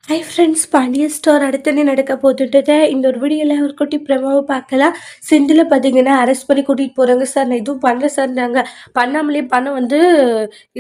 Hi friends, Pandian store அடுத்தது நடக்க போட்டுட்டு இந்த ஒரு வீடியோவில் ஒரு குட்டி ப்ரமோவை பார்க்கலாம். செந்தில் பார்த்தீங்கன்னா அரெஸ்ட் பண்ணி கூட்டிகிட்டு போகிறாங்க. சார் நான் எதுவும் பண்ணுறேன் சார்னாங்க. பண்ணாமலே பணம் வந்து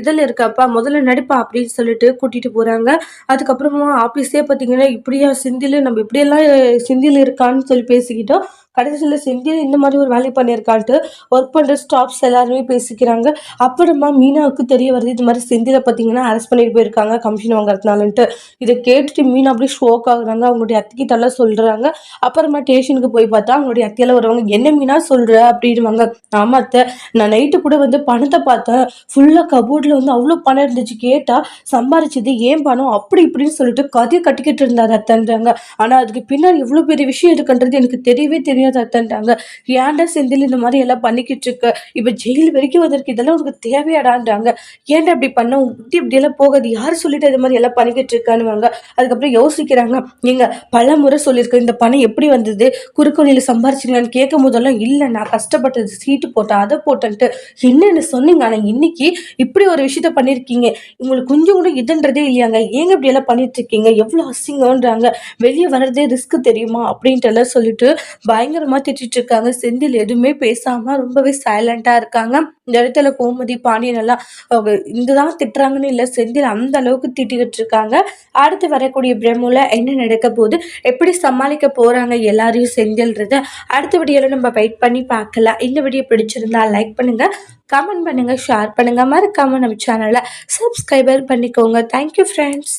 இதில் இருக்காப்பா, முதல்ல நடிப்பா அப்படின்னு சொல்லிட்டு கூட்டிகிட்டு போகிறாங்க. அதுக்கப்புறமா ஆஃபீஸே பார்த்தீங்கன்னா இப்படியா செந்தில், நம்ம இப்படியெல்லாம் செந்தில் இருக்கான்னு சொல்லி பேசிக்கிட்டோம். கடைசியில் செந்தில் இந்த மாதிரி ஒரு வேலை பண்ணியிருக்கான்ட்டு ஒர்க் பண்ணுற ஸ்டாஃப்ஸ் எல்லாருமே பேசிக்கிறாங்க. அப்புறமா மீனாவுக்கு தெரிய வருது, இது மாதிரி செந்திலை பார்த்தீங்கன்னா அரெஸ்ட் பண்ணிட்டு போயிருக்காங்க கமிஷன் வாங்குறதுனாலன்ட்டு. இதை கேட்டுட்டு மீனா அப்படியே ஷோக் ஆகுறாங்க. அவங்களுடைய அத்தைக்கிட்டெல்லாம் சொல்றாங்க. அப்புறமா ஸ்டேஷனுக்கு போய் பார்த்தா அவங்களுடைய அத்தையெல்லாம் வருவாங்க. என்ன மீனா சொல்ற அப்படின்வாங்க. ஆமா அத்தை, நான் நைட்டு கூட வந்து பணத்தை பார்த்தேன். ஃபுல்லா கபோர்ட்ல வந்து அவ்வளோ பணம் இருந்துச்சு. கேட்டா சம்பாரிச்சது ஏன் பணம் அப்படி இப்படின்னு சொல்லிட்டு கதையை கட்டிக்கிட்டு இருந்தாரு அத்தைன்றாங்க. ஆனா அதுக்கு பின்னாடி இவ்வளோ பெரிய விஷயம் இருக்குன்றது எனக்கு தெரியவே தெரியாது அத்தைன்றாங்க. ஏன்டா செந்தில் இந்த மாதிரி எல்லாம் பண்ணிக்கிட்டு இருக்க, இப்ப ஜெயில் வரைக்கும் வந்திருக்கு, இதெல்லாம் உனக்கு தேவையாடான்றாங்க. ஏன்டா இப்படி பண்ண, உன் புத்தி இப்படி எல்லாம் போகாது, யாரு சொல்லிட்டு இது மாதிரி எல்லாம் பண்ணிக்கிட்டு இருக்கானுவாங்க. அதுக்கப்புறம் யோசிக்கிறாங்க. நீங்க பல முறை சொல்லியிருக்க, இந்த பணம் எப்படி வந்தது, குறுக்கு வழியில சம்பாரிச்சிங்களான்னு கேட்கும் போதெல்லாம் இல்ல நான் கஷ்டப்பட்டது, சீட்டு போட்டேன் அதை போட்டேன்ட்டு என்னென்னு சொன்னீங்க. ஆனா இன்னைக்கு இப்படி ஒரு விஷயத்த பண்ணிருக்கீங்க, உங்களுக்கு கொஞ்சம் கூட இதுன்றதே இல்லையாங்க, ஏங்க இப்படி எல்லாம் பண்ணிட்டு இருக்கீங்க, எவ்வளவு அசிங்கம்ன்றாங்க, வெளியே வர்றதே ரிஸ்க் தெரியுமா அப்படின்ட்டு எல்லாம் சொல்லிட்டு பயங்கரமா திட்டிட்டு இருக்காங்க. செந்தில் எதுவுமே பேசாம ரொம்பவே சைலண்டா இருக்காங்க. இந்த இடத்துல கோமதி பாண்டியன் எல்லாம் இங்கதான் திட்டுறாங்கன்னு இல்ல, செந்தில் அந்த அளவுக்கு திட்டிக்கிட்டு இருக்காங்க. அடுத்து வரக்கூடிய பிரேமோல என்ன நடக்க போகுது, எப்படி சமாளிக்க போறாங்க எல்லாரையும் செந்தில்ன்றத அடுத்த வீடியோல நம்ம வெயிட் பண்ணி பார்க்கலாம். இந்த வீடியோ பிடிச்சிருந்தா லைக் பண்ணுங்க, கமெண்ட் பண்ணுங்க, ஷேர் பண்ணுங்க, மறக்காம நம்ம சேனலை சப்ஸ்கிரைபர் பண்ணிக்கோங்க. Thank you friends.